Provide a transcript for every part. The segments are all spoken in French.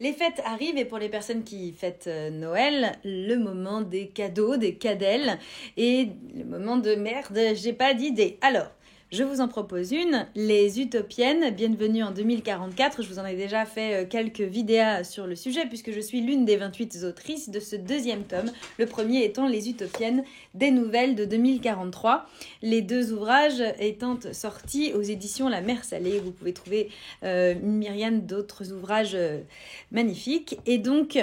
Les fêtes arrivent et pour les personnes qui fêtent Noël, le moment des cadeaux, des cadelles et le moment de merde, j'ai pas d'idée. Alors, je vous en propose une, les Utopiennes, bienvenue en 2044. Je vous en ai déjà fait quelques vidéos sur le sujet puisque je suis l'une des 28 autrices de ce deuxième tome, le premier étant les Utopiennes des nouvelles de 2043. Les deux ouvrages étant sortis aux éditions La Mer Salée. Vous pouvez trouver une myriade d'autres ouvrages magnifiques. Et donc,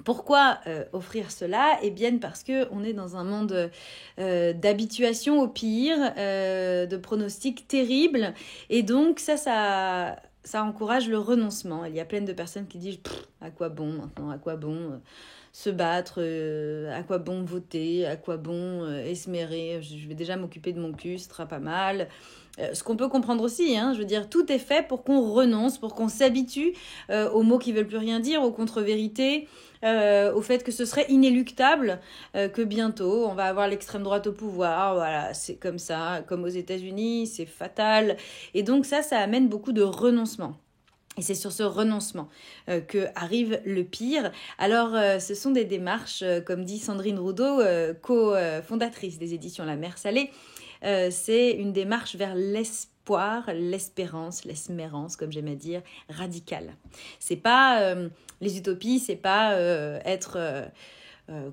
pourquoi offrir cela ? Eh bien parce qu'on est dans un monde d'habituation au pire, de pronostics terribles. Et donc ça encourage le renoncement. Il y a plein de personnes qui disent « à quoi bon maintenant ? À quoi bon se battre ? À quoi bon voter ? À quoi bon esmérer ? Je vais déjà m'occuper de mon cul, ce sera pas mal. » Ce qu'on peut comprendre aussi, je veux dire, tout est fait pour qu'on renonce, pour qu'on s'habitue aux mots qui veulent plus rien dire, aux contre-vérités, au fait que ce serait inéluctable, que bientôt on va avoir l'extrême droite au pouvoir, voilà, c'est comme ça, comme aux États-Unis, c'est fatal. Et donc ça amène beaucoup de renoncement. Et c'est sur ce renoncement que arrive le pire. Alors, ce sont des démarches, comme dit Sandrine Roudot, co-fondatrice des éditions La Mer Salée. C'est une démarche vers l'espoir, l'espérance, l'esmérance, comme j'aime à dire, radicale. C'est pas les utopies, c'est pas être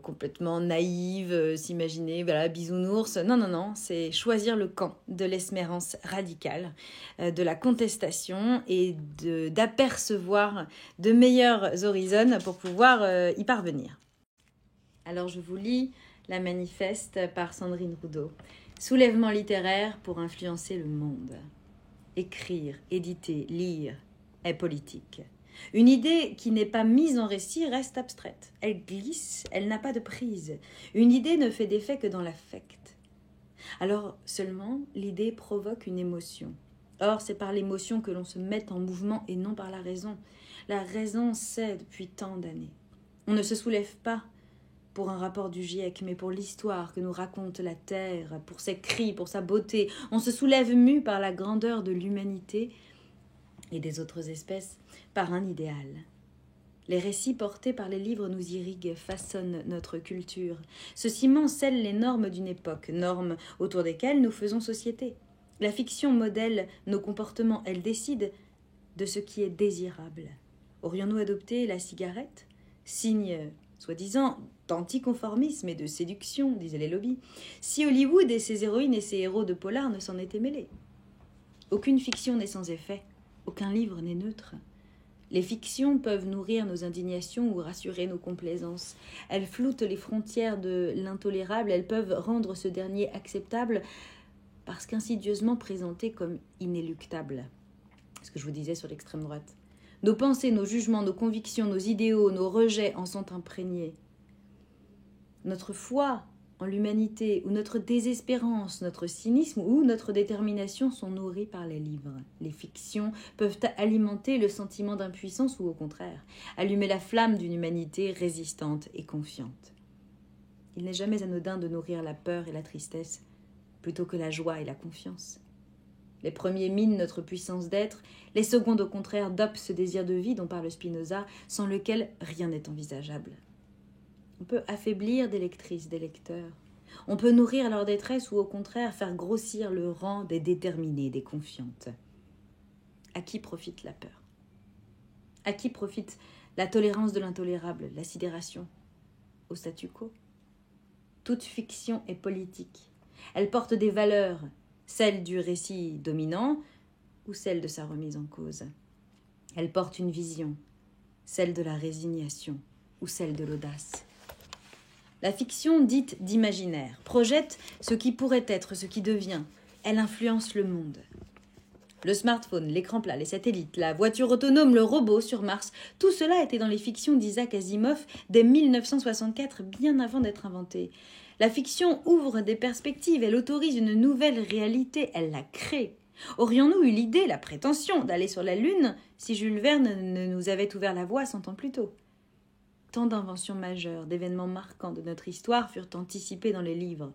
complètement naïve, s'imaginer, voilà, bisounours. Non, c'est choisir le camp de l'espérance radicale, de la contestation et d'apercevoir de meilleurs horizons pour pouvoir y parvenir. Alors je vous lis la manifeste par Sandrine Roudot. Soulèvement littéraire pour influencer le monde. Écrire, éditer, lire est politique. Une idée qui n'est pas mise en récit reste abstraite. Elle glisse, elle n'a pas de prise. Une idée ne fait d'effet que dans l'affect. Alors seulement, l'idée provoque une émotion. Or, c'est par l'émotion que l'on se met en mouvement et non par la raison. La raison sait depuis tant d'années. On ne se soulève pas pour un rapport du GIEC, mais pour l'histoire que nous raconte la Terre, pour ses cris, pour sa beauté. On se soulève mu par la grandeur de l'humanité et des autres espèces, par un idéal. Les récits portés par les livres nous irriguent, façonnent notre culture. Ce ciment scelle les normes d'une époque, normes autour desquelles nous faisons société. La fiction modèle nos comportements, elle décide de ce qui est désirable. Aurions-nous adopté la cigarette, signe soi-disant d'anticonformisme et de séduction, disaient les lobbies, si Hollywood et ses héroïnes et ses héros de polar ne s'en étaient mêlés. Aucune fiction n'est sans effet, aucun livre n'est neutre. Les fictions peuvent nourrir nos indignations ou rassurer nos complaisances. Elles floutent les frontières de l'intolérable, elles peuvent rendre ce dernier acceptable parce qu'insidieusement présenté comme inéluctable. Ce que je vous disais sur l'extrême droite. Nos pensées, nos jugements, nos convictions, nos idéaux, nos rejets en sont imprégnés. Notre foi en l'humanité ou notre désespérance, notre cynisme ou notre détermination sont nourris par les livres. Les fictions peuvent alimenter le sentiment d'impuissance ou au contraire, allumer la flamme d'une humanité résistante et confiante. Il n'est jamais anodin de nourrir la peur et la tristesse plutôt que la joie et la confiance. Les premiers minent notre puissance d'être, les secondes au contraire dopent ce désir de vie dont parle Spinoza, sans lequel rien n'est envisageable. On peut affaiblir des lectrices, des lecteurs. On peut nourrir leur détresse ou au contraire faire grossir le rang des déterminées, des confiantes. À qui profite la peur ? À qui profite la tolérance de l'intolérable, la sidération ? Au statu quo ? Toute fiction est politique. Elle porte des valeurs, celle du récit dominant ou celle de sa remise en cause. Elle porte une vision, celle de la résignation ou celle de l'audace. La fiction dite d'imaginaire projette ce qui pourrait être, ce qui devient. Elle influence le monde. Le smartphone, l'écran plat, les satellites, la voiture autonome, le robot sur Mars, tout cela était dans les fictions d'Isaac Asimov dès 1964, bien avant d'être inventé. La fiction ouvre des perspectives, elle autorise une nouvelle réalité, elle la crée. Aurions-nous eu l'idée, la prétention d'aller sur la Lune si Jules Verne ne nous avait ouvert la voie 100 ans plus tôt ? Tant d'inventions majeures, d'événements marquants de notre histoire furent anticipés dans les livres.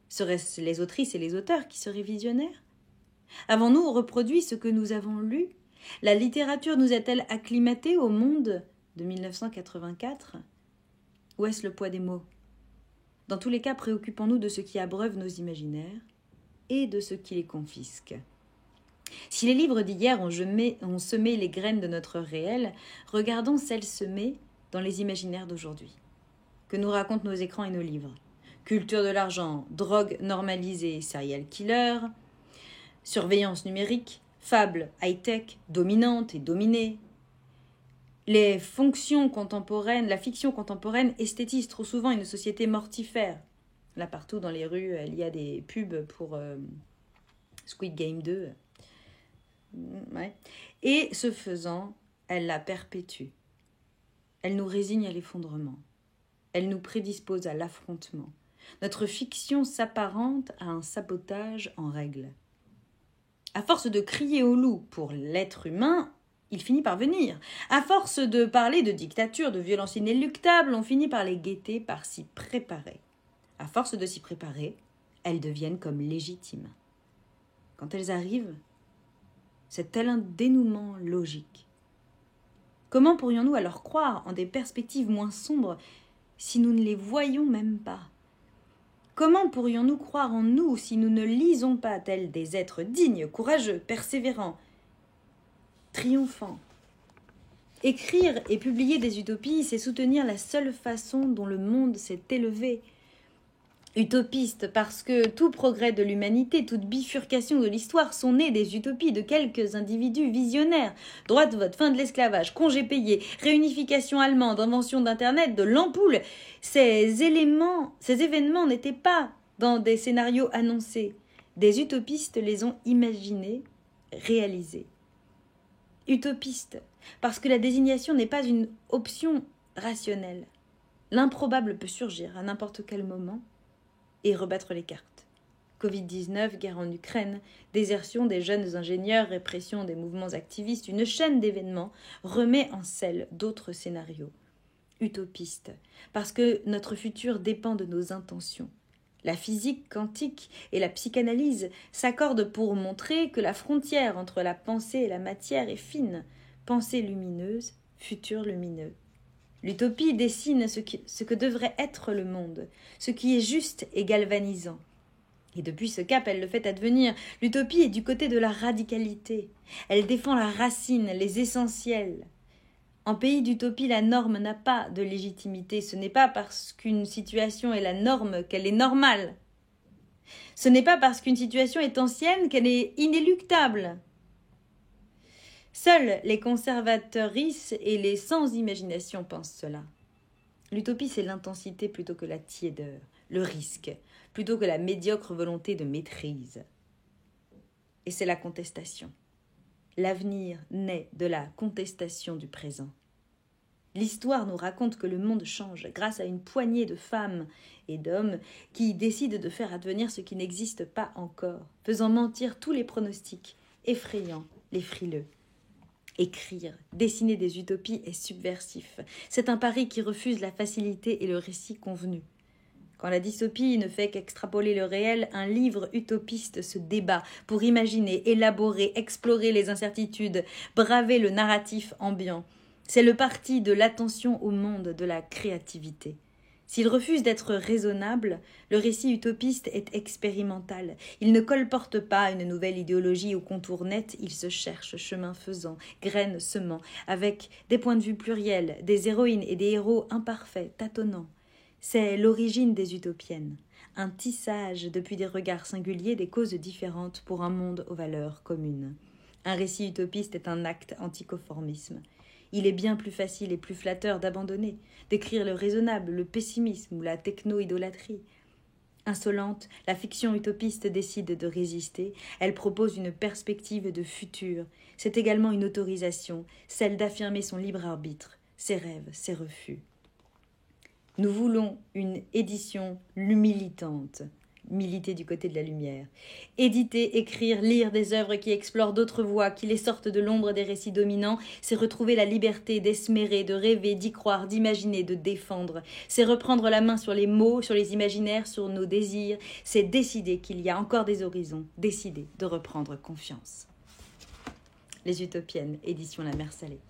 Seraient-ce les autrices et les auteurs qui seraient visionnaires ? Avons-nous reproduit ce que nous avons lu ? La littérature nous a-t-elle acclimatés au monde de 1984? Ou est-ce le poids des mots? Dans tous les cas, préoccupons-nous de ce qui abreuve nos imaginaires et de ce qui les confisque. Si les livres d'hier ont semé les graines de notre réel, regardons celles semées dans les imaginaires d'aujourd'hui. Que nous racontent nos écrans et nos livres? Culture de l'argent, drogue normalisée, serial killer, surveillance numérique, fable high-tech, dominante et dominée. La fiction contemporaine esthétise trop souvent une société mortifère. Là, partout dans les rues, il y a des pubs pour Squid Game 2. Ouais. Et ce faisant, elle la perpétue. Elle nous résigne à l'effondrement. Elle nous prédispose à l'affrontement. Notre fiction s'apparente à un sabotage en règle. À force de crier au loup pour l'être humain, il finit par venir. À force de parler de dictature, de violence inéluctable, on finit par les guetter, par s'y préparer. À force de s'y préparer, elles deviennent comme légitimes. Quand elles arrivent, c'est tel un dénouement logique. Comment pourrions-nous alors croire en des perspectives moins sombres si nous ne les voyons même pas? Comment pourrions-nous croire en nous si nous ne lisons pas tels des êtres dignes, courageux, persévérants, triomphants? Écrire et publier des utopies, c'est soutenir la seule façon dont le monde s'est élevé. Utopiste parce que tout progrès de l'humanité, toute bifurcation de l'histoire sont nés des utopies de quelques individus visionnaires. Droit de vote, fin de l'esclavage, congés payés, réunification allemande, invention d'Internet, de l'ampoule. Ces événements n'étaient pas dans des scénarios annoncés. Des utopistes les ont imaginés, réalisés. Utopiste parce que la désignation n'est pas une option rationnelle. L'improbable peut surgir à n'importe quel moment et rebattre les cartes. Covid-19, guerre en Ukraine, désertion des jeunes ingénieurs, répression des mouvements activistes, une chaîne d'événements remet en selle d'autres scénarios. Utopiste, parce que notre futur dépend de nos intentions. La physique quantique et la psychanalyse s'accordent pour montrer que la frontière entre la pensée et la matière est fine. Pensée lumineuse, futur lumineux. L'utopie dessine ce que devrait être le monde, ce qui est juste et galvanisant. Et depuis ce cap, elle le fait advenir. L'utopie est du côté de la radicalité. Elle défend la racine, les essentiels. En pays d'utopie, la norme n'a pas de légitimité. Ce n'est pas parce qu'une situation est la norme qu'elle est normale. Ce n'est pas parce qu'une situation est ancienne qu'elle est inéluctable. Seuls les conservateuristes et les sans imagination pensent cela. L'utopie, c'est l'intensité plutôt que la tiédeur, le risque, plutôt que la médiocre volonté de maîtrise. Et c'est la contestation. L'avenir naît de la contestation du présent. L'histoire nous raconte que le monde change grâce à une poignée de femmes et d'hommes qui décident de faire advenir ce qui n'existe pas encore, faisant mentir tous les pronostics, effrayant les frileux. Écrire, dessiner des utopies est subversif. C'est un pari qui refuse la facilité et le récit convenu. Quand la dystopie ne fait qu'extrapoler le réel, un livre utopiste se débat pour imaginer, élaborer, explorer les incertitudes, braver le narratif ambiant. C'est le parti de l'attention au monde, de la créativité. S'il refuse d'être raisonnable, le récit utopiste est expérimental. Il ne colporte pas une nouvelle idéologie au contour net, il se cherche, chemin faisant, graines semant, avec des points de vue pluriels, des héroïnes et des héros imparfaits, tâtonnants. C'est l'origine des utopiennes, un tissage depuis des regards singuliers, des causes différentes pour un monde aux valeurs communes. Un récit utopiste est un acte anticonformisme. Il est bien plus facile et plus flatteur d'abandonner, d'écrire le raisonnable, le pessimisme ou la techno-idolâtrie. Insolente, la fiction utopiste décide de résister. Elle propose une perspective de futur. C'est également une autorisation, celle d'affirmer son libre arbitre, ses rêves, ses refus. Nous voulons une édition militante, militer du côté de la lumière. Éditer, écrire, lire des œuvres qui explorent d'autres voies, qui les sortent de l'ombre des récits dominants, c'est retrouver la liberté d'esmérer, de rêver, d'y croire, d'imaginer, de défendre. C'est reprendre la main sur les mots, sur les imaginaires, sur nos désirs. C'est décider qu'il y a encore des horizons, décider de reprendre confiance. Les Utopiennes, édition La Mer Salée.